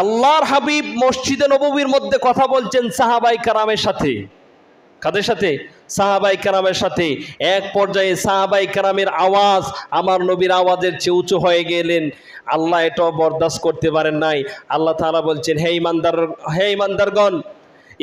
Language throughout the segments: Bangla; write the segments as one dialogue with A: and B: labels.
A: আল্লাহর হাবিব মসজিদে নববীর মধ্যে কথা বলছেন সাহাবায়ে কেরামের সাথে। কাদের সাথে? সাহাবায়ে কেরামের সাথে। এক পর্যায়ে সাহাবায়ে কেরামের আওয়াজ আমার নবীর আওয়াজের চেয়ে উঁচু হয়ে গেলেন। আল্লাহ এটাও বরদাস্ত করতে পারেন নাই। আল্লাহ তাআলা বলছেন, হে ঈমানদারগণ,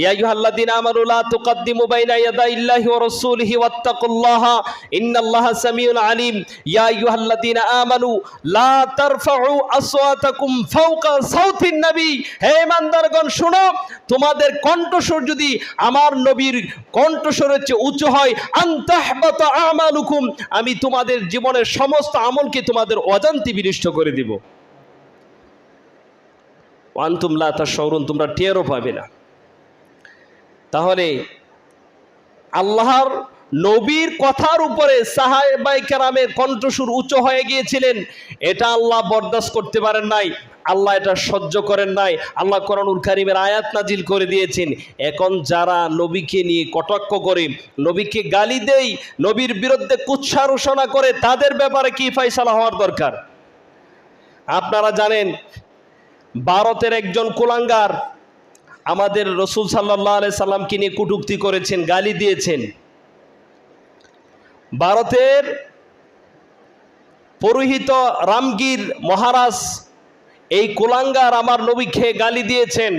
A: ইয়া আইয়ুহাল্লাযীনা আমানু লা তুকদ্দিমু বাইনা ইয়াদাইল্লাহি ওয়া রাসূলিহি ওয়াত্তাকুল্লাহা ইন্নাল্লাহা সামিউন আলীম। ইয়া আইয়ুহাল্লাযীনা আমানু লা তারফাউ আসওয়াতাকুম ফাওকা সাউতিন নবী। হে ঈমানদারগণ শুনো, তোমাদের কণ্ঠস্বর যদি আমার নবীর কণ্ঠস্বরের চেয়ে উঁচু হয়, আনতাহবাতা আমালুকুম, আমি তোমাদের জীবনের সমস্ত আমলকে তোমাদের অজান্তে বিনষ্ট করে দিব। ওয়া আনতুম লা তাশউরুন, তোমরা টেরও পাবে না। তাহলে আল্লাহর নবীর কথার উপরে সাহাবায়ে কেরামের কণ্ঠস্বর উচ্চ হয়ে গিয়েছিলেন, এটা আল্লাহ বরদাস্ত করতে পারেন নাই, আল্লাহ এটা সহ্য করেন নাই। আল্লাহ কোরআনুল কারীমের আয়াত নাজিল করে দিয়েছেন। এখন যারা নবীকে নিয়ে কটাক্ষ করে, নবীকে গালি দেয়, নবীর বিরুদ্ধে কুৎসা রচনা করে, তাদের ব্যাপারে কি ফয়সালা হওয়ার দরকার? আপনারা জানেন ভারতের একজন কুলাঙ্গার আমাদের রসুল সাল্লাল্লাহু আলাইহি সাল্লামকে নিয়ে কটূক্তি করেছেন, গালি দিয়েছেন। ভারতের পুরোহিত রামগীর মহারাজ এই কুলাঙ্গার আমার নবীকে গালি দিয়েছেন।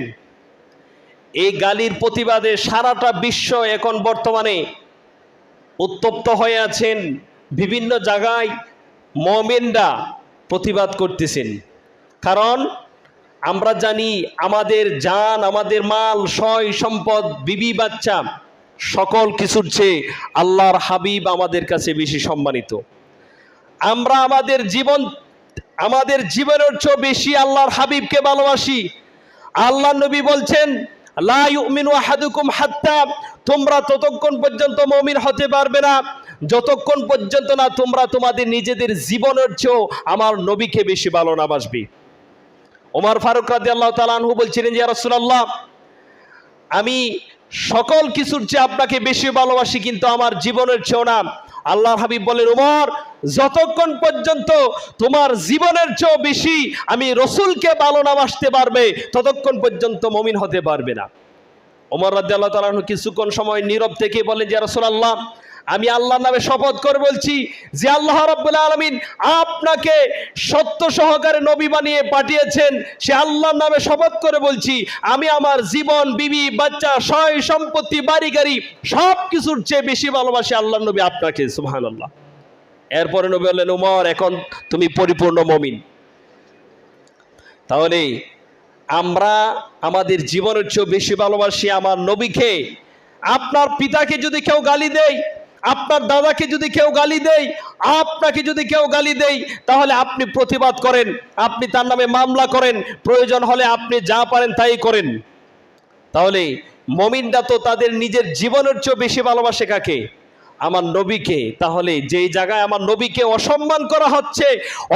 A: এই গালির প্রতিবাদে সারাটা বিশ্ব এখন বর্তমানে উত্তপ্ত হয়ে আছেন। বিভিন্ন জায়গায় মুমিনরা প্রতিবাদ করতেছেন। কারণ আমরা জানি আমাদের জান, আমাদের মাল, সয় সম্পদ, বিবি বাচ্চা সকল কিছুর চেয়ে আল্লাহর হাবিব আমাদের কাছে বেশি সম্মানিত। আমরা আমাদের জীবনের চেয়ে বেশি আল্লাহর হাবিবকে ভালোবাসি। আল্লাহর নবী বলছেন, লা ইউমিনু আহাদুকুম হাত্তা, তোমরা ততক্ষণ পর্যন্ত মুমিন হতে পারবে না যতক্ষণ পর্যন্ত না তোমরা তোমাদের নিজেদের জীবনের চেয়েও আমার নবীকে বেশি ভালোবাসবে। ওমর ফারুক রাদিয়াল্লাহু তাআলা আনহু বলছিলেন, ইয়া রাসূলুল্লাহ, আমি সকল কিছুর চেয়ে আপনাকে বেশি ভালোবাসি, কিন্তু আমার জীবনের চেয়েও না। আল্লাহর হাবিব বলেন, ওমর, যতক্ষণ পর্যন্ত তোমার জীবনের চেয়েও বেশি আমি রসুলকে ভালোবাসতে পারবে ততক্ষণ পর্যন্ত মুমিন হতে পারবে না। ওমর রাদিয়াল্লাহু তাআলা আনহু কিছুক্ষণ সময় নীরব থেকে বলেন, ইয়া রাসূলুল্লাহ, আমি আল্লাহর নামে শপথ করে বলছি যে আল্লাহ রাব্বুল আলামিন আপনাকে সত্য সহকারে নবী বানিয়ে পাঠিয়েছেন, সে আল্লাহর নামে শপথ করে বলছি আমি আমার জীবন, বিবি বাচ্চা, সয় সম্পত্তি, বাড়ি গাড়ি সব কিছুর চেয়ে বেশি ভালোবাসি আল্লাহর নবী আপনাকে। সুবহানাল্লাহ। এরপরে নবী বললেন, ওমর, এখন তুমি পরিপূর্ণ মুমিন। তাহলে আমরা আমাদের জীবনের চেয়ে বেশি ভালোবাসি আমার নবীকে। আপনার পিতাকে যদি কেউ গালি দেয়, আপনার দাদাকে যদি কেউ গালি দেয়, আপনাকে যদি কেউ গালি দেয়, তাহলে আপনি প্রতিবাদ করেন, আপনি তার নামে মামলা করেন, প্রয়োজন হলে আপনি যা পারেন তাই করেন। তাহলে মুমিনরা তো তাদের নিজের জীবনের চেয়ে বেশি ভালোবাসে কাকে? আমার নবীকে। তাহলে যেই জায়গায় আমার নবীকে অসম্মান করা হচ্ছে,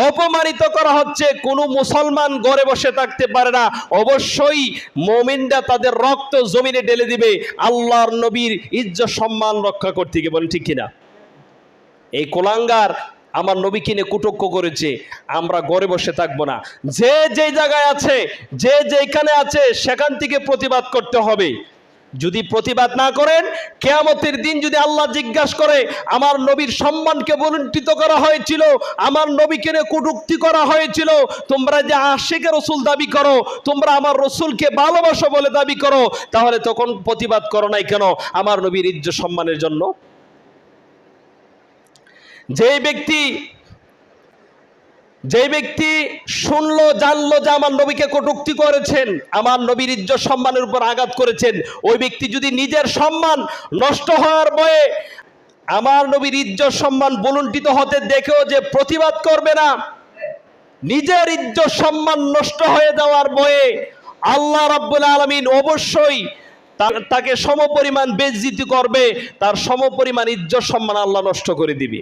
A: অপমানিত করা হচ্ছে, কোনো মুসলমান ঘরে বসে থাকতে পারে না। অবশ্যই মুমিনরা তাদের রক্ত জমিনে ঢেলে দিবে আল্লাহর নবীর ইজ্জত সম্মান রক্ষা করতে গিয়ে। বলেন ঠিক কিনা? এই কুলাঙ্গার আমার নবীকে নিয়ে কটূক্ষ করেছে, আমরা ঘরে বসে থাকবো না। যে যে জায়গায় আছে, যে যেখানে আছে, সেখান থেকে প্রতিবাদ করতে হবে। যদি প্রতিবাদ না করেন, কিয়ামতের দিন যদি আল্লাহ জিজ্ঞাসা করে আমার নবীর সম্মানকে বলুণ্ঠিত করা হয়েছিল, আমার নবীকে নিয়ে কটূক্তি করা হয়েছিল, তোমরা যে আশিকে রসুল দাবি করো, তোমরা আমার রসুলকে ভালোবাসো বলে দাবি করো, তাহলে তখন প্রতিবাদ করো নাই কেন আমার নবীর ইজ্জত সম্মানের জন্য? যে ব্যক্তি শুনলো, জানলো যে আমার নবীকে কটূক্তি করেছেন, আমার নবীর ইজ্জত সম্মানের উপর আঘাত করেছেন, ওই ব্যক্তি যদি নিজের সম্মান নষ্ট হওয়ার ভয়ে, আমার নবীর ইজ্জত সম্মান বলুণ্ঠিত হতে দেখেও যে প্রতিবাদ করবে না, নিজের ইজ্জত সম্মান নষ্ট হয়ে যাওয়ার ভয়ে আল্লাহ রাব্বুল আলামিন অবশ্যই তাকে সমপরিমাণ বেইজ্জতি করবে, তার সমপরিমাণ ইজ্জত সম্মান আল্লাহ নষ্ট করে দিবে।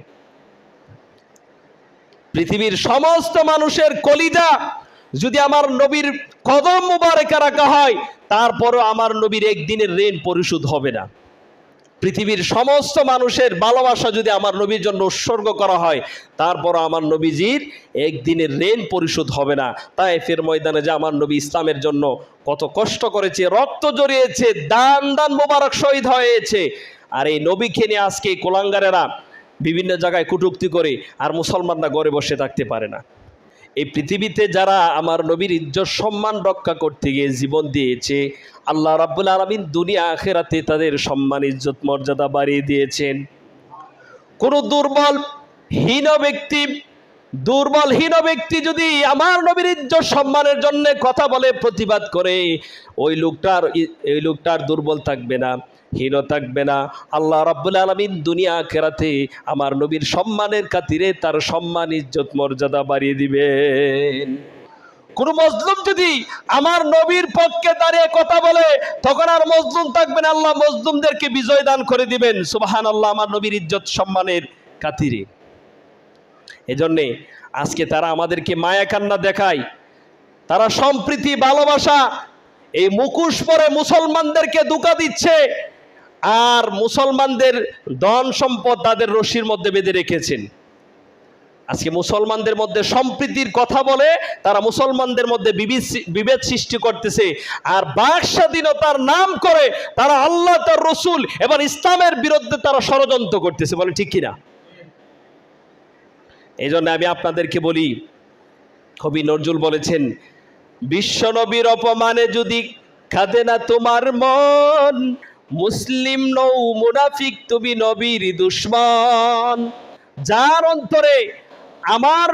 A: পৃথিবীর সমস্ত মানুষের কলিজা যদি আমার নবীর কদম মুবারকে রাখা হয়, তারপরও আমার নবীর একদিনের ঋণ পরিশোধ হবে না। পৃথিবীর সমস্ত মানুষের ভালোবাসা যদি আমার নবীর জন্য উৎসর্গ করা হয়, তারপর আমার নবীজির একদিনের ঋণ পরিশোধ হবে না। তায়েফের ময়দানে যে আমার নবী ইসলামের জন্য কত কষ্ট করেছে, রক্ত জড়িয়েছে, দান দান মোবারক শহীদ হয়েছে, আর এই নবীকে নিয়ে আজকে এই কুলাঙ্গারেরা বিভিন্ন জায়গায় কটূক্তি করে, আর মুসলমানরা ঘরে বসে থাকতে পারে না। এই পৃথিবীতে যারা আমার নবীর ইজ্জত সম্মান রক্ষা করতে গিয়ে জীবন দিয়েছে, আল্লাহ রাব্বুল আলামিন দুনিয়া আখিরাতে তাদের সম্মান ইজ্জত মর্যাদা বাড়িয়ে দিয়েছেন। কোন দুর্বলহীন ব্যক্তি যদি আমার নবীর ইজ্জত সম্মানের জন্য কথা বলে, প্রতিবাদ করে, ওই লোকটার দুর্বল থাকবে না, হীন থাকবে না। আল্লাহ রাব্বুল আলামিন দুনিয়া আখিরাতে আমার নবীর সম্মানের খাতিরে তার সম্মান ইজ্জত মর্যাদা বাড়িয়ে দিবেন। কোন মজলুম যদি আমার নবীর পক্ষে দাঁড়িয়ে কথা বলে, তখন আর মজলুম থাকবে না, আল্লাহ মজলুমদেরকে বিজয় দান করে দিবেন। সুবহানাল্লাহ, আমার নবীর ইজ্জত সম্মানের খাতিরে। এজন্যে আজকে তারা আমাদেরকে মায়া কান্না দেখায়, তারা সম্প্রীতি ভালোবাসা এই মুখোশ পরে মুসলমানদেরকে ধোঁকা দিচ্ছে, আর মুসলমানদের ধন সম্পদ তাদের রশির মধ্যে বেঁধে রেখেছেন। আজকে মুসলমানদের মধ্যে সম্প্রীতির কথা বলে তারা মুসলমানদের মধ্যে বিভেদ সৃষ্টি করতেছে, আর বাক স্বাধীনতার নাম করে তারা আল্লাহ, তার রসুল এবং ইসলামের বিরুদ্ধে তারা ষড়যন্ত্র করতেছে। বলে ঠিক কিনা? এই জন্য আমি আপনাদেরকে বলি, কবি নজরুল বলেছেন, বিশ্ব নবীর অপমানে যদি কাঁদে না তোমার মন, মুসলিম নও মুনাফিক তুমি নবীর দুশমন। যার অন্তরে আমার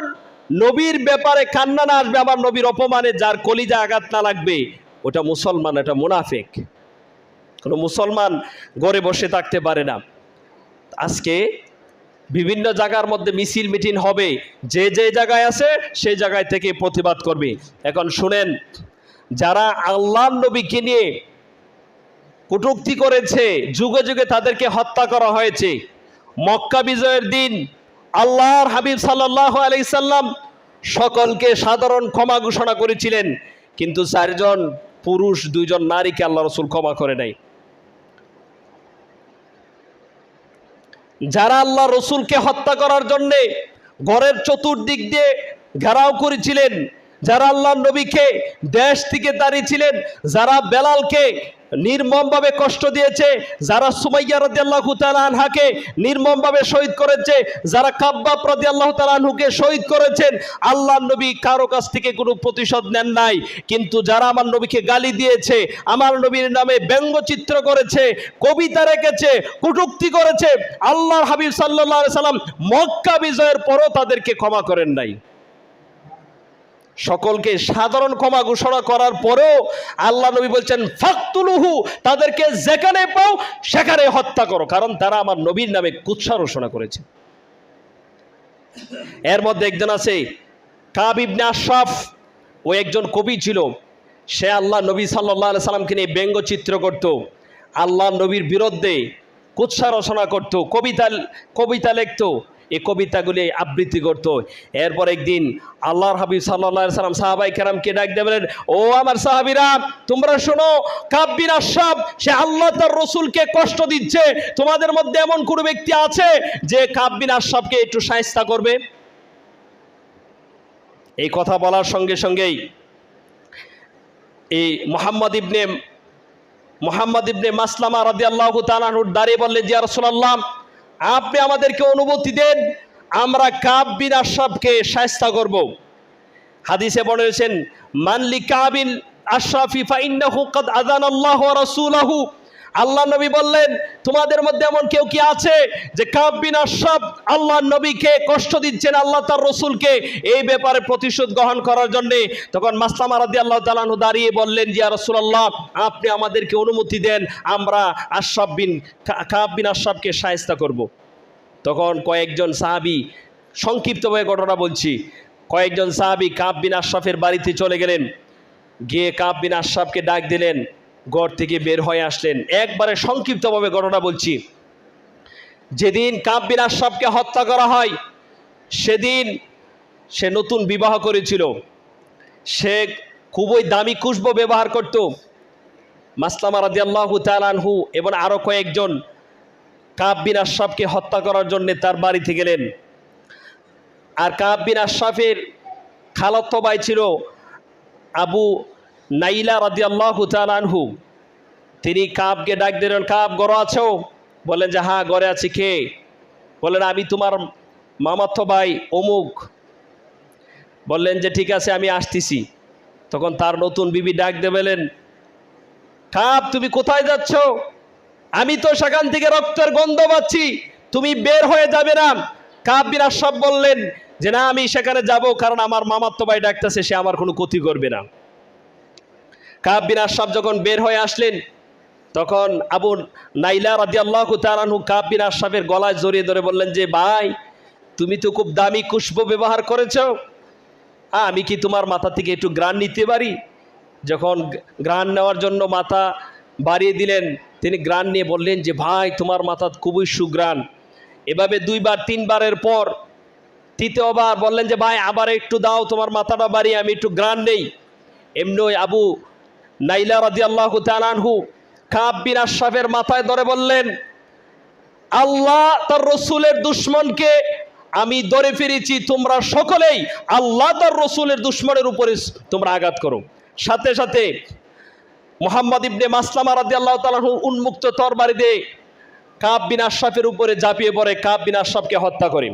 A: নবীর ব্যাপারে কান্না না আসবে, আমার নবীর অপমানে যার কলিজা আঘাত না লাগবে, ওটা মুসলমান, এটা মুনাফিক। কোনো মুসলমান ঘরে বসে থাকতে পারে না। আজকে বিভিন্ন জায়গার মধ্যে মিছিল মিটিং হবে, যে যে জায়গায় আছে সেই জায়গায় থেকে প্রতিবাদ করবে। এখন শুনেন, যারা আল্লাহর নবীকে নিয়ে কটূক্তি করেছে, যুগে যুগে তাদেরকে হত্যা করা হয়েছে। মক্কা বিজয়ের দিন আল্লাহর হাবিব সাল্লাল্লাহু আলাইহি সাল্লাম সকলকে সাধারণ ক্ষমা ঘোষণা করেছিলেন, কিন্তু 4 জন পুরুষ 2 জন নারীকে আল্লাহ রাসূল ক্ষমা করে নাই। যারা আল্লাহ রসুলকে হত্যা করার জন্য ঘরের চতুর্দিক দিয়ে ঘেরাও করেছিলেন, যারা আল্লাহ নবীকে দেশ থেকে তাড়িয়েছিলেন, যারা বেলালকে নির্মমভাবে কষ্ট দিয়েছে, যারা সুমাইয়া রাদিয়াল্লাহু তাআলা আনহাকে নির্মমভাবে শহীদ করেছে, যারা কাব্বাব রাদিয়াল্লাহু তাআলা আনহুকে শহীদ করেছেন, আল্লাহ নবী কারো কাছ থেকে কোনো প্রতিশোধ নেন নাই। কিন্তু যারা আমার নবীকে গালি দিয়েছে, আমার নবীর নামে ব্যঙ্গচিত্র করেছে, কবিতা রেখেছে, কটূক্তি করেছে, আল্লাহর হাবিব সাল্লাল্লাহু আলাইহি সাল্লাম মক্কা বিজয়ের পরও তাদেরকে ক্ষমা করেন নাই। সকলকে সাধারণ ক্ষমা ঘোষণা করার পরেও আল্লাহ নবী বলছেন, ফাকতুলুহু, তাদেরকে যেখানে পাও সেখানে হত্যা করো, কারণ তারা আমার নবীর নামে কুৎসা রচনা করেছে। এর মধ্যে একজন আছে কাব ইবনে আশরাফ, ও একজন কবি ছিল। সে আল্লাহ নবী সাল্লাল্লাহু আলাইহি সাল্লামকে নিয়ে ব্যঙ্গচিত্র করত, আল্লাহ নবীর বিরুদ্ধে কুৎসা রচনা করত, কবিতা লিখত, এই কবিতাগুলি আবৃত্তি করত। এরপর একদিন আল্লাহর হাবিব সাল্লাল্লাহু আলাইহি সাল্লাম সাহাবায়ে কেরামকে ডাক দিয়ে বলেন, ও আমার সাহাবীরা, তোমরা শোনো, কাব বিন আশরাফ সে আল্লাহ তার রসুলকে কষ্ট দিচ্ছে। তোমাদের মধ্যে এমন কোনো ব্যক্তি আছে যে কাব বিন আশরাফকে একটু শায়েস্তা করবে? এই কথা বলার সঙ্গে সঙ্গেই এই মুহাম্মদ ইবনে মাসলামা রাদিয়াল্লাহু তাআলা আনহু দাঁড়িয়ে বললেন, ইয়া রাসূলুল্লাহ, আপনি আমাদেরকে অনুমতি দেন, আমরা কাব বিন আশরাফকে শায়েস্তা করব। হাদিসে বলেছেন, মান লি কাবিন আশরাফি ফাইন্নাহু কাদ আযানাল্লাহু ওয়া রাসূলুহু। আল্লাহ নবী বললেন, তোমাদের মধ্যে এমন কেউ কি আছে যে কাব বিন আশরাফ আল্লাহ নবীকে কষ্ট দিচ্ছেন, আল্লাহ তার রসুলকে, এই ব্যাপারে প্রতিশোধ গ্রহণ করার জন্য? তখন মাসলামা রাদিয়াল্লাহু তাআলা আনহু দাঁড়িয়ে বললেন, ইয়া রাসূলুল্লাহ, আপনি আমাদেরকে অনুমতি দেন, আমরা কাব বিন আশরাফকে শায়েস্তা করব। তখন কয়েকজন সাহাবী, সংক্ষিপ্তভাবে ঘটনা বলছি, কয়েকজন সাহাবী কাব বিন আশরাফের বাড়িতে চলে গেলেন, গিয়ে কাব বিন আশরাফকে ডাক দিলেন, ঘর থেকে বের হয়ে আসলেন। একবারে সংক্ষিপ্তভাবে ঘটনা বলছি। যেদিন কাব বিন আশরাফকে হত্যা করা হয়, সেদিন সে নতুন বিবাহ করেছিল, সে খুবই দামি খুশবু ব্যবহার করত। মাসলামা রাদিয়াল্লাহু তাআলা আনহু এবং আরো কয়েকজন কাব বিন আশরাফকে হত্যা করার জন্য তার বাড়িতে গেলেন। আর কাব বিন আশরাফের খালাতো ভাই ছিল আবু নাইলা রাদিয়াল্লাহু তাআলা আনহু। তিনি কাবকে ডাক দিলেন, কাব ঘরে আছো? বলেন যে হ্যাঁ ঘরে আছি। কে? বললেন আমি তোমার মামাতো ভাই অমুক। বললেন যে ঠিক আছে আমি আসতেছি। তখন তার নতুন বিবি ডাক দিয়ে বলেন, কাব তুমি কোথায় যাচ্ছ? আমি তো সেখান থেকে রক্তের গন্ধ পাচ্ছি, তুমি বের হয়ে যাবে না। কাব বিন আশরাফ বললেন যে না আমি সেখানে যাব, কারণ আমার মামাতো ভাই ডাকতেছে, সে আমার কোনো ক্ষতি করবে না। কাব বিন আশরাফ যখন বের হয়ে আসলেন তখন আবু নাইলা রাদিয়াল্লাহু তাআলা আনহু কাব বিন আশরাফের গলায় জড়িয়ে ধরে বললেন যে ভাই তুমি তো খুব দামি খুশবু ব্যবহার করেছো, আমি কি তোমার মাথা থেকে একটু ঘ্রাণ নিতে পারি? যখন ঘ্রাণ নেওয়ার জন্য মাথা বাড়িয়ে দিলেন, তিনি ঘ্রাণ নিয়ে বললেন যে ভাই তোমার মাথা খুবই সুঘ্রাণ। এভাবে দুইবার তিনবারের পর তৃতীয়বার বললেন যে ভাই আবার একটু দাও তোমার মাথাটা বাড়িয়ে আমি একটু ঘ্রাণ নেই। এমনি আবু নাইলা রাদিয়াল্লাহু তাআলা আনহু কাব বিন আশরাফের মাথায় ধরে বললেন, আল্লাহ তার রসুলের দুশমনকে আমি ধরে ফিরেছি, তোমরা সকলেই আল্লাহ তার রসুলের দুশমনের উপরে তোমরা আঘাত করো। সাথে সাথে মুহাম্মদ ইবনে মাসলামা রাদিয়াল্লাহু তাআলা উন্মুক্ত তরবারি দিয়ে কাব বিন আশরাফের উপরে ঝাঁপিয়ে পড়ে কাব বিন আশরাফকে হত্যা করেন।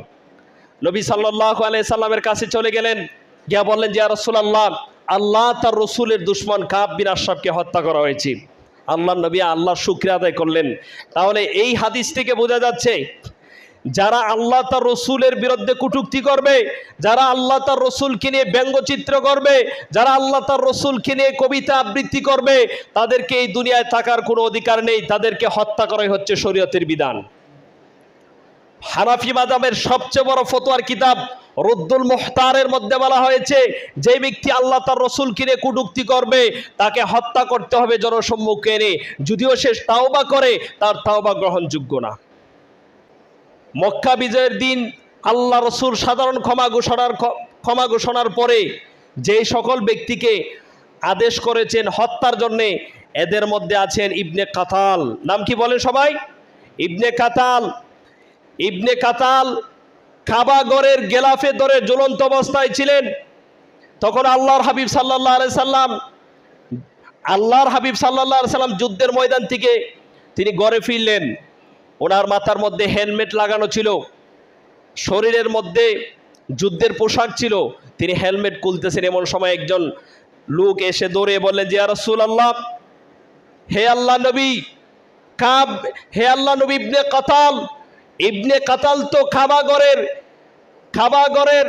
A: নবী সাল্লাল্লাহু আলাইহি সাল্লামের কাছে চলে গেলেন, গিয়া বললেন যে ইয়া রাসূলুল্লাহ, আল্লাহ তার রসুলের দুশমন কাব বিন আশরাফকে হত্যা করা হয়েছে। আল্লাহ নবী আল্লাহর শুকরিয়া আদায় করলেন। তাহলে এই হাদিস থেকে বোঝা যাচ্ছে যারা আল্লাহ তার রসুলের বিরুদ্ধে কটূক্তি করবে, যারা আল্লাহ তার রসুলকে নিয়ে ব্যঙ্গচিত্র করবে, যারা আল্লাহ তার রসুলকে নিয়ে কবিতা আবৃত্তি করবে, তাদেরকে এই দুনিয়ায় থাকার কোনো অধিকার নেই, তাদেরকে হত্যা করাই হচ্ছে শরীয়তের বিধান। হানাফি মাযহাবের সবচেয়ে বড় ফতোয়ার কিতাব রদ্দুল মুহতারের মধ্যে বলা হয়েছে যে ব্যক্তি আল্লাহ তার রসুলকে নিয়ে কটূক্তি করবে তাকে হত্যা করতে হবে জনসম্মুখে এনে, যদিও সে তাওবা করে তার তাওবা গ্রহণযোগ্য না। মক্কা বিজয়ের দিন আল্লাহ রসুল সাধারণ ক্ষমা ঘোষণার পরে যে সকল ব্যক্তিকে আদেশ করেছেন হত্যার জন্যে, এদের মধ্যে আছেন ইবনে কাতাল। নাম কি বলেন সবাই? ইবনে কাতাল। ইবনে কাতাল কাবাগরের গেলাফে ধরে ঝুলন্ত অবস্থায় ছিলেন। তখন আল্লাহর হাবিব সাল্লাল্লাহু আলাইহি সাল্লাম যুদ্ধের ময়দান থেকে তিনি ঘরে ফিরলেন। ওনার মাথার মধ্যে হেলমেট লাগানো ছিল, শরীরের মধ্যে যুদ্ধের পোশাক ছিল, তিনি হেলমেট খুলতেছেন। এমন সময় একজন লোক এসে দৌড়ে বললেন যে ইয়া রাসূলুল্লাহ, হে আল্লাহ নবী কাব, হে আল্লাহ নবী ইবনে কাতাল তো কাবাগরের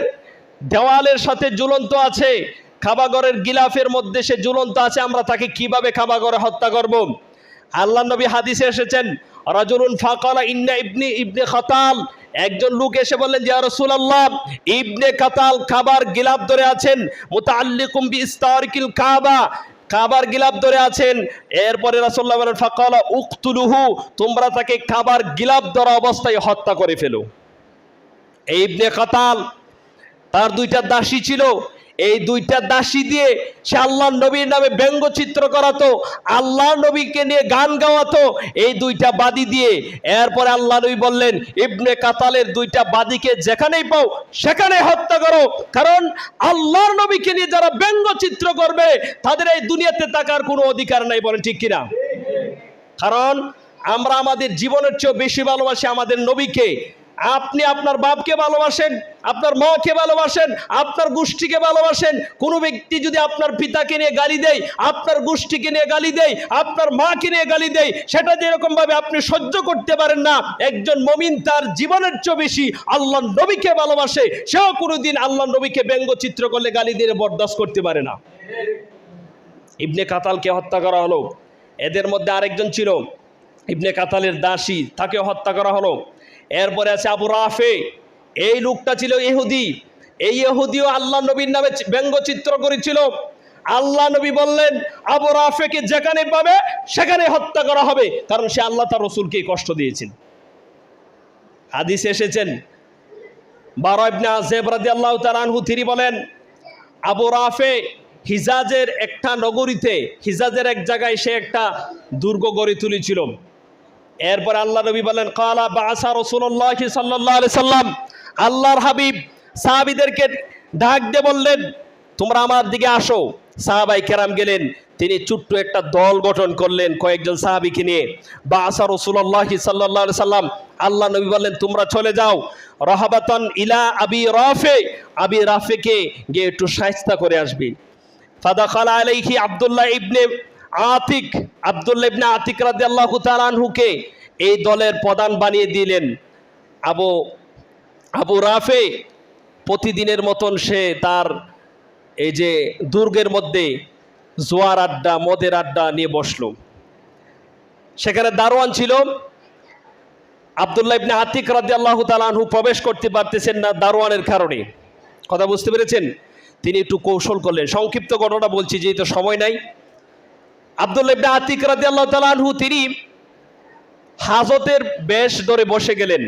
A: দেওয়ালের সাথে ঝুলন্ত আছে, কাবাগরের গিলাফের মধ্যে সে ঝুলন্ত আছে, আমরা তাকে কিভাবে কাবাগরে হত্যা করব? আল্লাহ নবী হাদিসে এসেছেন রাজুলুন ফাকালা ইন্না ইবনে কাতাল, একজন লোক এসে বললেন যে ইয়া রাসূলুল্লাহ, ইবনে কাতাল কাবার গিলাফ ধরে আছেন, মুতাআল্লিকুম বিইস্তারিকিল কাবা, কাবার গিলাফ ধরে আছেন। এরপরে রাসূলুল্লাহ বলেন ফাকালা উকতুলুহু, তোমরা তাকে কাবার গিলাফ ধরা অবস্থায় হত্যা করে ফেলো। এই ইবনে কাতাল তার দুইটা দাসী ছিল, এই দুইটা দাসী দিয়ে সে আল্লাহ নবীর নামে ব্যঙ্গচিত্র করাতো, আল্লাহ নবীকে নিয়ে গান গাওয়াতো, এই দুইটা বাদী দিয়ে। এরপরে আল্লাহ নবী বললেন ইবনে কাতালের দুইটা বাদীকে যেখানেই পাও সেখানে হত্যা করো, কারণ আল্লাহর নবীকে নিয়ে যারা ব্যঙ্গচিত্র করবে তাদের এই দুনিয়াতে থাকার কোনো অধিকার নাই। বলেন ঠিক কিনা? কারণ আমরা আমাদের জীবনের চেয়েও বেশি ভালোবাসি আমাদের নবীকে। আপনি আপনার বাপকে ভালোবাসেন, আপনার মাকে ভালোবাসেন, আপনার গোষ্ঠীকে ভালোবাসেন। কোনো ব্যক্তি যদি আপনার পিতাকে নিয়ে গালি দেয়, আপনার গোষ্ঠীকে নিয়ে গালি দেয়, আপনার মাকে নিয়ে গালি দেয়, সেটা যেরকম ভাবে আপনি সহ্য করতে পারেন না, একজন মুমিন তার জীবনের চেয়ে বেশি আল্লাহ নবীকে ভালোবাসে, সেও কোনোদিন আল্লাহ নবীকে ব্যঙ্গচিত্র করলে গালি দিয়ে বরদাস্ত করতে পারে না। ইবনে কাতালকে হত্যা করা হলো। এদের মধ্যে আরেকজন ছিল ইবনে কাতালের দাসী, তাকে হত্যা করা হলো। এরপরে আছে আবু রাফে, এই লোকটা ছিল ইহুদি, এই ইহুদিও আল্লাহ নবীর নামে ব্যঙ্গচিত্র করেছিল। আল্লাহ নবী বললেন আবু রাফেকে যেখানে পাবে সেখানে হত্যা করা হবে, কারণ সে আল্লাহ তার রসুলকে কষ্ট দিয়েছেন। হাদিসে এসেছেন বারা ইবনে আযিব রাদিয়াল্লাহু তাআলা আনহু তিনি বলেন আবু রাফে হিজাজের একটা নগরীতে, হিজাজের এক জায়গায় সে একটা দুর্গ গড়ে তুলেছিল। এরপরে আল্লাহ নবী বলেন ক্বালা বাআসা রাসূলুল্লাহ সাল্লাল্লাহু আলাইহি সাল্লাম, আল্লাহর হাবিব সাহাবীদেরকে ডাক দিয়ে বললেন তোমরা আমার দিকে আসো। সাহাবায়ে কেরাম গেলেন, তিনি ছোট্ট একটা দল গঠন করলেন কয়েকজন সাহাবীকে নিয়ে। বাআসা রাসূলুল্লাহ সাল্লাল্লাহু আলাইহি সাল্লাম, আল্লাহ নবী বললেন তোমরা চলে যাও রাহাবাতান ইলা আবি রাফি, আবি রাফিকে গিয়ে একটু শায়েস্তা করে আসবে। ফাদাখালা আলাইহি আব্দুল্লাহ ইবনে আতিক, আব্দুল্লাহ ইবনে আতিক রাদিয়াল্লাহু তাআলা আনহুকে এই দলের প্রধান বানিয়ে দিলেন। আবু রাফি প্রতিদিনের মতন সে তার এই যে দুর্গের মধ্যে জোয়ার আড্ডা, মদের আড্ডা নিয়ে বসলো। সেখানে দারোয়ান ছিল। আব্দুল্লাহ ইবনে আতিক রাদিয়াল্লাহু তাআলা আনহু প্রবেশ করতে পারতেছেন না দারোয়ানের কারণে। কথা বুঝতে পেরেছেন? তিনি একটু কৌশল করলেন। সংক্ষিপ্ত ঘটনা বলছি, যেহেতু সময় নাই। আব্দুল্লাহ ইবনে আতিক রাদিয়াল্লাহু তাআলা আনহু তিনি হাজতের বেশ ধরে বসে গেলেন।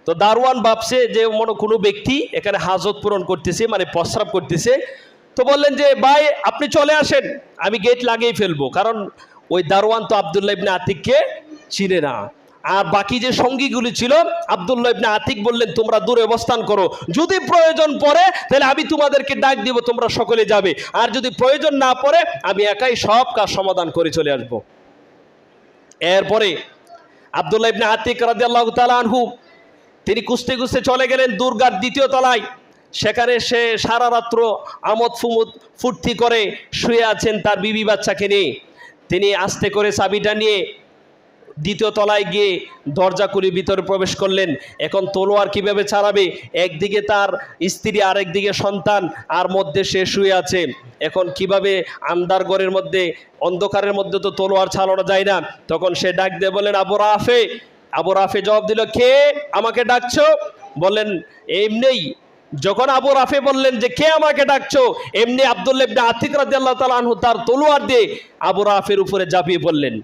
A: তো দারোয়ান ভাবছে যে মনে কোনো ব্যক্তি এখানে হাজত পূরণ করতেছে, মানে প্রস্রাব করতেছে। তো বললেন যে ভাই আপনি চলে আসেন, আমি গেট লাগিয়ে ফেলবো। কারণ ওই দারোয়ান তো আব্দুল্লাহ ইবনে আতিককে চিনে না। আর বাকি যে সঙ্গীগুলি ছিল, আব্দুল্লাহ ইবনে আতিক বললেন তোমরা দূরে অবস্থান করো, যদি প্রয়োজন পড়ে তাহলে আমি তোমাদেরকে ডাক দিব, তোমরা সকলে যাবে। আর যদি প্রয়োজন না পড়ে আমি একাই সব কাজ সমাধান করে চলে আসব। এরপরে আব্দুল্লাহ ইবনে আতিক রাদিয়াল্লাহু তাআলা আনহু তিনি কুস্তে কুস্তে চলে গেলেন দুর্গার দ্বিতীয় তলায়। সেখানে সে সারা রাত্র আমোদ ফুর্তি করে শুয়ে আছেন তার বিবি বাচ্চাকে নিয়ে। তিনি আস্তে করে চাবিটা নিয়ে দ্বিতীয় তলায় গিয়ে দরজা খুলে ভিতরে প্রবেশ করলেন। এখন তলোয়ার কিভাবে চালাবে? একদিকে তার স্ত্রী, আরেকদিকে সন্তান, আর মধ্যে সে শুয়ে আছে। এখন কিভাবে আন্ধার ঘরের মধ্যে, অন্ধকারের মধ্যে তো তলোয়ার চালানো যায় না। তখন সে ডাক দিয়ে বললেন আবু রাফি। আবু রাফি জবাব দিল কে আমাকে ডাকছো? বললেন এমনিই। যখন আবু রাফি বললেন যে কে আমাকে ডাকছো, এমনি আব্দুল্লাহ ইবনে আতিক রাদিয়াল্লাহু তাআলা আনহু তার তলোয়ার দিয়ে আবু রাফির উপরে ঝাঁপিয়ে পড়লেন।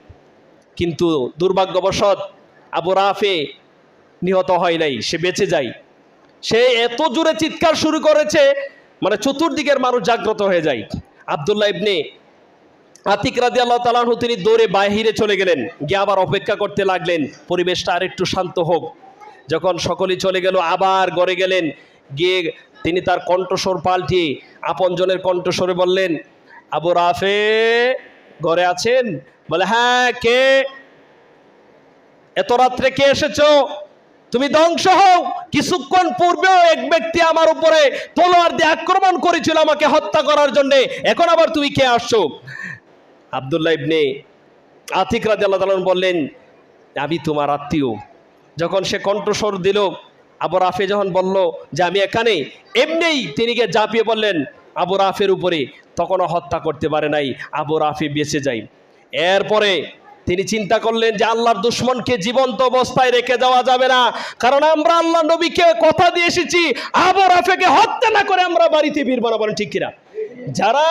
A: কিন্তু দুর্ভাগ্যবশত আবু রাফি নিহত হয় নাই, সে বেঁচে যায়। সে এত জোরে চিৎকার শুরু করেছে, মানে চতুর্দিকের মানুষ জাগ্রত হয়ে যায়। আব্দুল্লাহ ইবনে আতিক রাদিয়াল্লাহু তাআলা আনহু তিনি দৌড়ে বাহিরে চলে গেলেন, গিয়ে আবার অপেক্ষা করতে লাগলেন পরিবেশটা আরেকটু শান্ত হোক। যখন সকলেই চলে গেল, আবার ঘরে গেলেন। গিয়ে তিনি তার কণ্ঠস্বর পাল্টিয়ে আপনজনের কণ্ঠস্বরে বললেন আবু রাফি ঘরে আছেন? বলে হ্যাঁ। কে? এত রাত্রে কে এসেছো? তুমি ধ্বংস হও। কিছুক্ষণ পূর্বেও এক ব্যক্তি আমার উপরে তলোয়ার দিয়ে আক্রমণ করেছিল আমাকে হত্যা করার জন্য, এখন আবার তুমি কে আসছো? আব্দুল্লাহ ইবনে আতিক রাদিয়াল্লাহু তাআলা বললেন আমি তোমার আত্মীয়। যখন সে কণ্ঠস্বর দিল, আবু রাফি যখন বলল যে আমি এখানে, এমনিই তিনি গিয়ে ঝাঁপিয়ে বললেন আবু রাফির উপরে। তখনও হত্যা করতে পারে নাই, আবু রাফি বেঁচে যায়। এরপরে তিনি চিন্তা করলেন যে আল্লাহর দুশমনকে জীবন্ত অবস্থায় রেখে যাওয়া যাবে না, কারণ আমরা আল্লাহ নবীকে কথা দিয়ে এসেছি আবু রাফিকে হত্যা না করে আমরা বাড়িতে ফিরবো না। বলেন ঠিক কিনা? যারা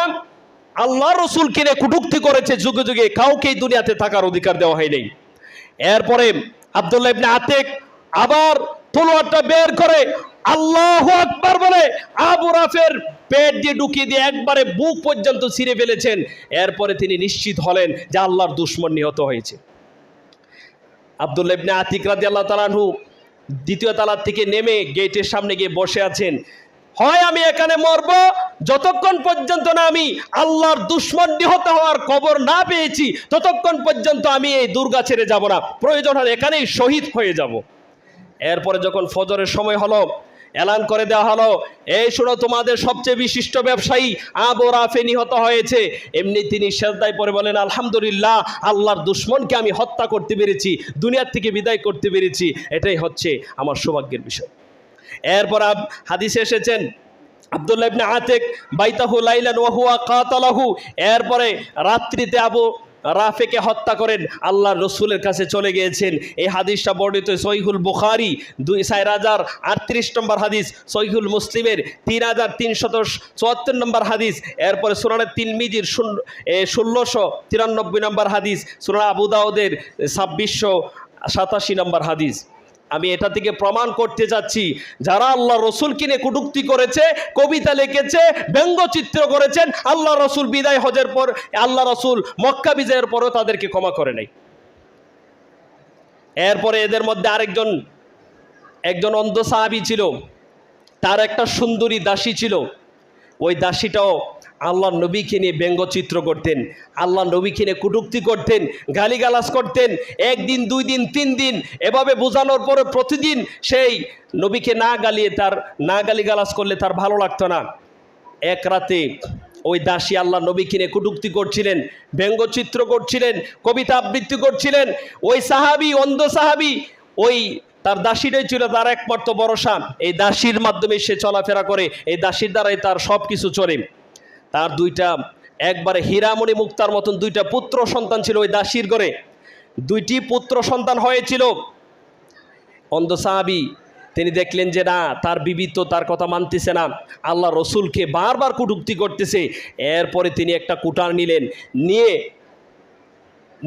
A: আল্লাহ রসুল কিনে কটূক্তি করেছে যুগে যুগে, কাউকেই দুনিয়াতে থাকার অধিকার দেওয়া হয়নি। এরপরে আব্দুল্লাহ ইবনে আতিক আবার তলোয়ারটা বের করে আল্লাহু আকবার বলে আবু রাফির পেট দিয়ে ঢুকিয়ে দিয়ে একবারে বুক পর্যন্ত ছিঁড়ে ফেলেছেন। এরপরে তিনি নিশ্চিত হলেন যে আল্লাহর দুশমন নিহত হয়েছে। আব্দুল্লাহ ইবনে আতিক রাদিয়াল্লাহু তাআলা আনহু দ্বিতীয় তলা থেকে নেমে গেটের সামনে গিয়ে বসে আছেন। হয় আমি এখানে মরব, যতক্ষণ পর্যন্ত না আমি আল্লাহর দুশমন নিহত হওয়ার খবর না পেয়েছি ততক্ষণ পর্যন্ত আমি এই দুর্গা ছেড়ে যাব না, প্রয়োজন হলে এখানেই শহীদ হয়ে যাব। এরপরে যখন ফজরের সময় হলো, এলান করে দেওয়া হলো এই শোনো তোমাদের সবচেয়ে বিশিষ্ট ব্যবসায়ী আবু রাফি নিহত হয়েছে। এমনি তিনি সেজদায় পড়ে বলেন আলহামদুলিল্লাহ, আল্লাহর দুশমনকে আমি হত্যা করতে পেরেছি, দুনিয়ার থেকে বিদায় করতে পেরেছি, এটাই হচ্ছে আমার সৌভাগ্যের বিষয়। এরপর হাদিসে এসেছেন আব্দুল্লাহ ইবনে আতিক বাইতাহু লাইলান ওয়া হুয়া কাতালাহু, এরপরে রাত্রিতে আবু রাফিকে হত্যা করেন, আল্লাহর রসুলের কাছে চলে গিয়েছেন। এই হাদিসটা বর্ণিত সহিহুল বুখারী 4038 নম্বর হাদিস, সহিহুল মুসলিমের 3374 নম্বর হাদিস, এরপরে সুনানে তিরমিজির 1693 নম্বর হাদিস, সুনানে আবু দাউদের 2687 নম্বর হাদিস। আমি এটা থেকে প্রমাণ করতে যাচ্ছি যারা আল্লাহ রসুল কিনে কটূক্তি করেছে, কবিতা লিখেছে, ব্যঙ্গচিত্র করেছেন, আল্লাহ রসুল বিদায় হজের পর, আল্লাহ রসুল মক্কা বিজয়ের পরও তাদেরকে ক্ষমা করে নাই। এরপরে এদের মধ্যে একজন অন্ধ সাহাবী ছিল, তার একটা সুন্দরী দাসী ছিল। ওই দাসীটাও আল্লাহ নবীকে নিয়ে ব্যঙ্গচিত্র করতেন, আল্লাহ নবীকে নিয়ে কটূক্তি করতেন, গালিগালাজ করতেন। একদিন, 2 দিন, 3 দিন এভাবে বোঝানোর পরে প্রতিদিন সেই নবীকে না গালিগালাজ করলে তার ভালো লাগতো না। এক রাতে ওই দাসী আল্লাহ নবীকে নিয়ে কটূক্তি করছিলেন, ব্যঙ্গচিত্র করছিলেন, কবিতা আবৃত্তি করছিলেন। ওই সাহাবী, অন্ধ সাহাবী, ওই তার দাসীটাই ছিল তার একমাত্র ভরসা। এই দাসীর মাধ্যমে সে চলাফেরা করে, এই দাসীর দ্বারাই তার সব কিছু চলে। তার 2টা একবারে হীরামণি মুক্তার মতন 2টা পুত্র সন্তান ছিল ওই দাসীর ঘরে। 2টি পুত্র সন্তান হয়েছিল। অন্ধ সাহাবী তিনি দেখলেন যে না, তার বিবি তো তার কথা মানতেছে না, আল্লাহ রসুলকে বারবার কটূক্তি করতেছে। এরপরে তিনি একটা কুঠার নিলেন,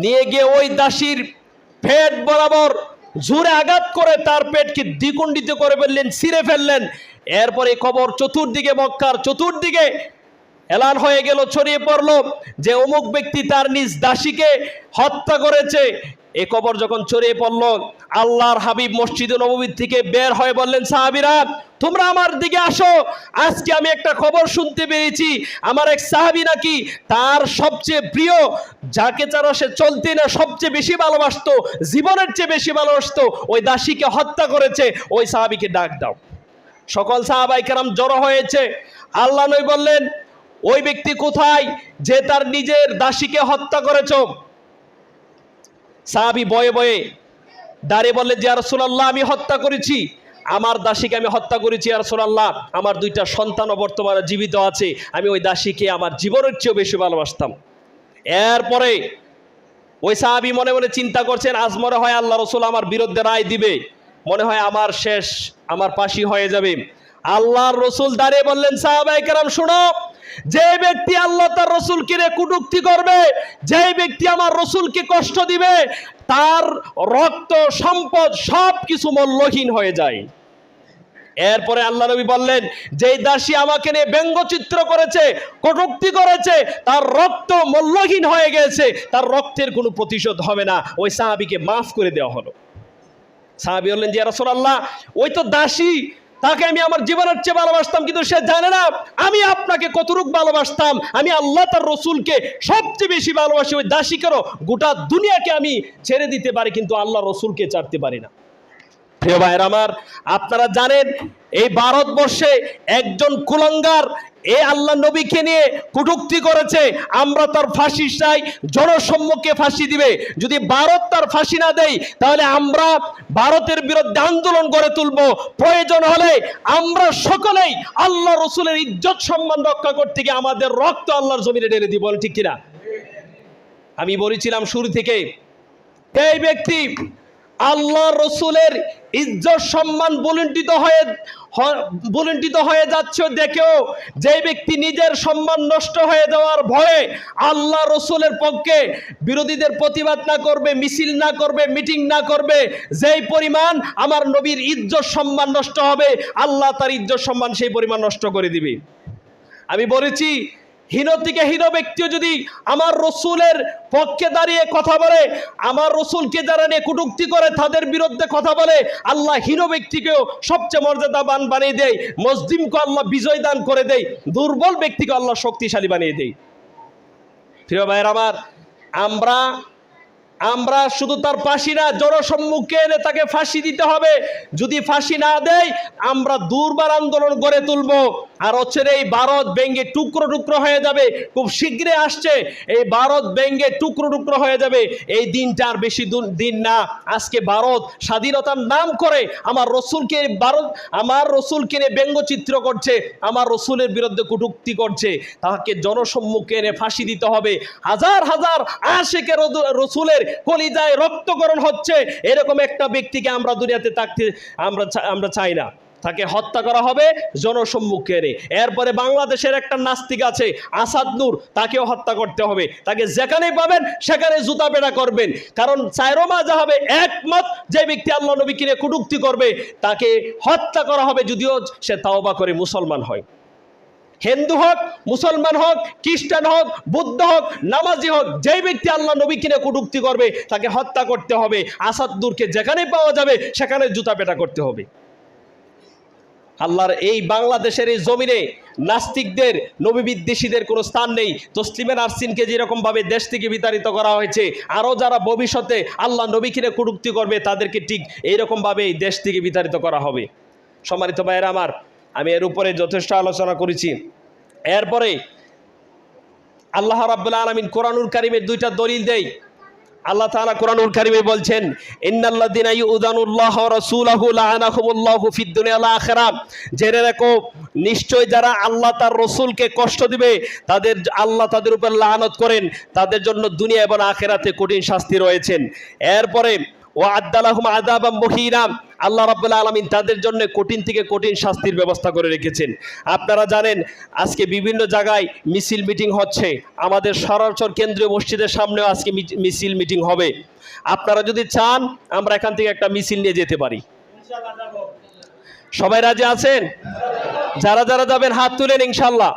A: নিয়ে গিয়ে ওই দাসীর পেট বরাবর জোরে আঘাত করে তার পেটকে দ্বিখণ্ডিত করে ফেললেন, ছিঁড়ে ফেললেন। এরপরে খবর চতুর্দিকে, মক্কার চতুর্দিকে এলান হয়ে গেল, ছড়িয়ে পড়ল যে অমুক ব্যক্তি তার নিজ দাসীকে হত্যা করেছে। এ খবর যখন ছড়িয়ে পড়ল, আল্লাহর হাবিব মসজিদে নববী থেকে বের হয়ে বললেন, সাহাবীরা তোমরা আমার দিকে আসো, আজকে আমি একটা খবর শুনতে পেরেছি, আমার এক সাহাবী নাকি তার সবচেয়ে প্রিয়, যাকে ছাড়া সে চলতে না, সবচেয়ে বেশি ভালোবাসতো, জীবনের চেয়ে বেশি ভালোবাসতো, ওই দাসীকে হত্যা করেছে। ওই সাহাবীকে ডাক দাও। সকল সাহাবায়ে কেরাম জড়ো হয়েছে। আল্লাহ নবী বললেন, ওই ব্যক্তি কোথায় যে তার নিজের দাসীকে হত্যা করেছ? সাহাবী বয়ে বয়ে দাঁড়িয়ে বললেন, ইয়া রাসূলুল্লাহ আমি হত্যা করেছি, আমার দাসীকে আমি হত্যা করেছি ইয়া রাসূলুল্লাহ, আমার 2টা সন্তানও বর্তমানে জীবিত আছে, আমি ওই দাসীকে আমার জীবনের চেয়েও বেশি ভালোবাসতাম। এরপরে ওই সাহাবী মনে মনে চিন্তা করছেন, আজ মনে হয় আল্লাহ রসুল আমার বিরুদ্ধে রায় দিবে, মনে হয় আমার শেষ, আমার ফাঁসি হয়ে যাবে। আল্লাহর রসুল দাঁড়িয়ে বললেন, সাহাবায়ে কেরাম শোনো, যে ব্যক্তি আল্লাহ তার রসুলকে কটূক্তি করবে, যে ব্যক্তি আমার রসুলকে কষ্ট দিবে, তার রক্ত, সম্পদ সবকিছু মূল্যহীন হয়ে যায়। এরপরে আল্লাহ নবী বললেন, যেই দাসী আমাকে নিয়ে ব্যঙ্গচিত্র করেছে, কটূক্তি করেছে, তার রক্ত মূল্যহীন হয়ে গেছে, তার রক্তের কোনো প্রতিশোধ হবে না। ওই সাহাবীকে মাফ করে দেওয়া হলো। সাহাবী বললেন, ইয়া রাসূলুল্লাহ ওই তো দাসী, তাকে আমি আমার জীবনের চেয়ে ভালোবাসতাম, কিন্তু সে জানে না আমি আপনাকে কতটুকু ভালোবাসতাম। আমি আল্লাহ তার রসুলকে সবচেয়ে বেশি ভালোবাসি। ওই দাসীকেও গোটা দুনিয়াকে আমি ছেড়ে দিতে পারি, কিন্তু আল্লাহ রসুলকে ছাড়তে পারি না। প্রিয় ভাইয়ের আমার, আপনারা জানেন এই ভারতবর্ষে একজন কুলাঙ্গার এই আল্লাহ নবীকে নিয়ে কটূক্তি করেছে, আমরা তার ফাঁসি চাই, জনসম্মুখে ফাঁসি দিবে। যদি ভারত তার ফাঁসি না দেয়, তাহলে আমরা ভারতের বিরুদ্ধে আন্দোলন গড়ে তুলব। প্রয়োজন হলে আমরা সকলেই আল্লাহ রসুলের ইজ্জত সম্মান রক্ষা করতে গিয়ে আমাদের রক্ত আল্লাহর জমিনে ঢেলে দিব, ঠিক কিনা? আমি বলেছিলাম শুরু থেকে, এই ব্যক্তি আল্লাহ রসুলের ইজ্জত সম্মান বুলুণ্ঠিত হয়ে যাচ্ছে দেখেও যে ব্যক্তি নিজের সম্মান নষ্ট হয়ে যাওয়ার ভয়ে আল্লাহ রসুলের পক্ষে বিরোধীদের প্রতিবাদ না করবে, মিছিল না করবে, মিটিং না করবে, যেই পরিমাণ আমার নবীর ইজ্জত সম্মান নষ্ট হবে, আল্লাহ তার ইজ্জত সম্মান সেই পরিমাণ নষ্ট করে দিবে। আমি বলেছি, হীন থেকে হীন ব্যক্তিও যদি আমার রসুলের পক্ষে দাঁড়িয়ে কথা বলে, আমার রসুলকে যারা নিয়ে কটূক্তি করে তাদের বিরুদ্ধে কথা বলে, আল্লাহ হীন ব্যক্তিকেও সবচেয়ে মর্যাদাবান বানিয়ে দেয়, মুসলিমকে আল্লাহ বিজয় দান করে দেয়, দুর্বল ব্যক্তিকে আল্লাহ শক্তিশালী বানিয়ে দেয়। প্রিয় ভাইয়ের আমার, আমরা শুধু তার ফাঁসি না, জনসম্মুখে এনে তাকে ফাঁসি দিতে হবে। যদি ফাঁসি না দেয়, আমরা দুর্বার আন্দোলন গড়ে তুলব। আর হচ্ছে এই ভারত ভেঙে টুকরো টুকরো হয়ে যাবে, খুব শীঘ্রই আসছে, এই ভারত ভেঙে টুকরো টুকরো হয়ে যাবে। এই দিনটা আর বেশি দিন না। আজকে ভারত স্বাধীনতার নাম করে আমার রসুলকে নিয়ে ব্যঙ্গচিত্র করছে, আমার রসুলের বিরুদ্ধে কটূক্তি করছে, তাকে জনসম্মুখে এনে ফাঁসি দিতে হবে। হাজার হাজার আশিকে রসুলের কলিজায় রক্তকরণ হচ্ছে, এরকম একটা ব্যক্তিকে আমরা দুনিয়াতে থাকতে আমরা চাই না। তাকে হত্যা করা হবে জনসম্মুখে এনে। এরপরে বাংলাদেশের একটা নাস্তিক আছে আসাদ নূর, তাকেও হত্যা করতে হবে। তাকে যেখানে পাবেন সেখানে জুতা পেটা করবেন, কারণ চাইরো মাযহাবে একমত, যে ব্যক্তি আল্লাহ নবীকে নিয়ে কটূক্তি করবে তাকে হত্যা করা হবে, যদিও সে তাওবা করে মুসলমান হয়। হিন্দু হোক, মুসলমান হোক, খ্রিস্টান হোক, বুদ্ধ হোক, নামাজি হোক, যেই ব্যক্তি আল্লাহ নবীকে নিয়ে কটূক্তি করবে তাকে হত্যা করতে হবে। আসাদুরকে যেখানে পাওয়া যাবে সেখানে জুতা পেটা করতে হবে। আল্লাহর এই বাংলাদেশের এই জমিনে নাস্তিকদের, নবী বিদ্বেষীদের কোনো স্থান নেই। তসলিমা নাসরিনকে যেরকম ভাবে দেশ থেকে বিতাড়িত করা হয়েছে, আরও যারা ভবিষ্যতে আল্লাহ নবীকে নিয়ে কটূক্তি করবে তাদেরকে ঠিক এইরকম ভাবে এই দেশ থেকে বিতাড়িত করা হবে। সম্মানিত ভাইয়েরা আমার, আমি এর উপরে যথেষ্ট আলোচনা করেছি। এরপরে আল্লাহ রাব্বুল আলামিন কোরআনুল কারীমের দুইটা দলিল দেয়। আল্লাহ তাআলা কোরআনুল কারীমে বলছেন, ইন্নাল্লাযীনা ইউযানুল্লাহ ওয়া রাসূলাহু লাআনাহুমুল্লাহু ফিদ দুনিয়া ওয়াল আখিরাহ। জেনে রাখো, নিশ্চয় যারা আল্লাহ তার রাসূলকে কষ্ট দিবে আল্লাহ তাদের উপর লানত করেন, তাদের জন্য দুনিয়া এবং আখিরাতে কঠিন শাস্তি রয়েছেন। এরপরে ওয়া'আদ্দা লাহুম আযাবাম মুহিনা, আল্লাহ রাব্বুল আলামিন তাদের জন্য কঠিন থেকে কঠিন শাস্তির ব্যবস্থা করে রেখেছেন। আপনারা জানেন আজকে বিভিন্ন জায়গায় মিছিল মিটিং হচ্ছে। আমাদের সরাসর কেন্দ্রীয় মসজিদের সামনেও আজকে মিছিল মিটিং হবে। আপনারা যদি চান আমরা এখান থেকে একটা মিছিল নিয়ে যেতে পারি। সবাই রাজি আছেন? যারা যারা যাবেন হাত তুলেন ইনশাআল্লাহ।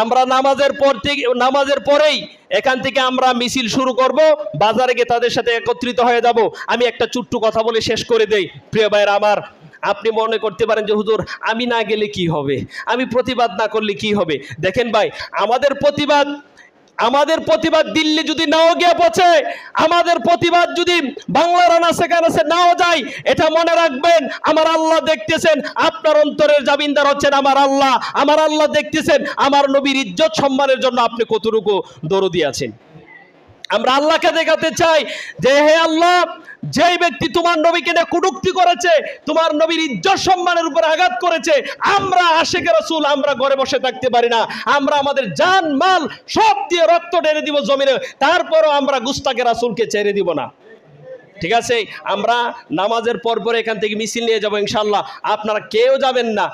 A: আমরা নামাজের পরেই এখান থেকে আমরা মিছিল শুরু করব, বাজারে গিয়ে তাদের সাথে একত্রিত হয়ে যাব। আমি একটা ছোট্ট কথা বলে শেষ করে দেই। প্রিয় ভাইরা আমার, আপনি মনে করতে পারেন যে হুজুর আমি না গেলে কি হবে, আমি প্রতিবাদ না করলে কি হবে। দেখেন ভাই, আমাদের প্রতিবাদ দিল্লি যদি নাও গিয়ে পৌঁছে, আমাদের প্রতিবাদ যদি বাংলার আনাচে কানাচে নাও যায়, এটা মনে রাখবেন আমার আল্লাহ দেখতেছেন। আপনার অন্তরের জামিনদার হচ্ছেন আমার আল্লাহ। আমার আল্লাহ দেখতেছেন আমার নবীর ইজ্জত সম্মানের জন্য আপনি কতটুকু দরদি আছেন। আমরা আল্লাহকে দেখাতে চাই যে হে আল্লাহ, যেই ব্যক্তি তোমার নবীকে নিয়ে কটূক্তি করেছে, তোমার নবীর ইজ্জত সম্মানের উপর আঘাত করেছে, আমরা আশিকে রাসূল, আমরা ঘরে বসে থাকতে পারি না। আমরা আমাদের জান মাল সব দিয়ে রক্ত ঢেলে দিব জমিনে, তারপরও আমরা গুস্তাকে রাসূলকে ছেড়ে দিব না। ঠিক আছে, আমরা নামাজের পর এখান থেকে মিছিল নিয়ে যাবো ইনশাআল্লাহ। আপনারা কেউ যাবেন না।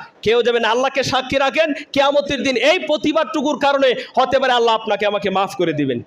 A: আল্লাহকে সাক্ষী রাখেন, কিয়ামতের দিন এই প্রতিবাদটুকুর কারণে হতে পারে আল্লাহ আপনাকে আমাকে মাফ করে দিবেন।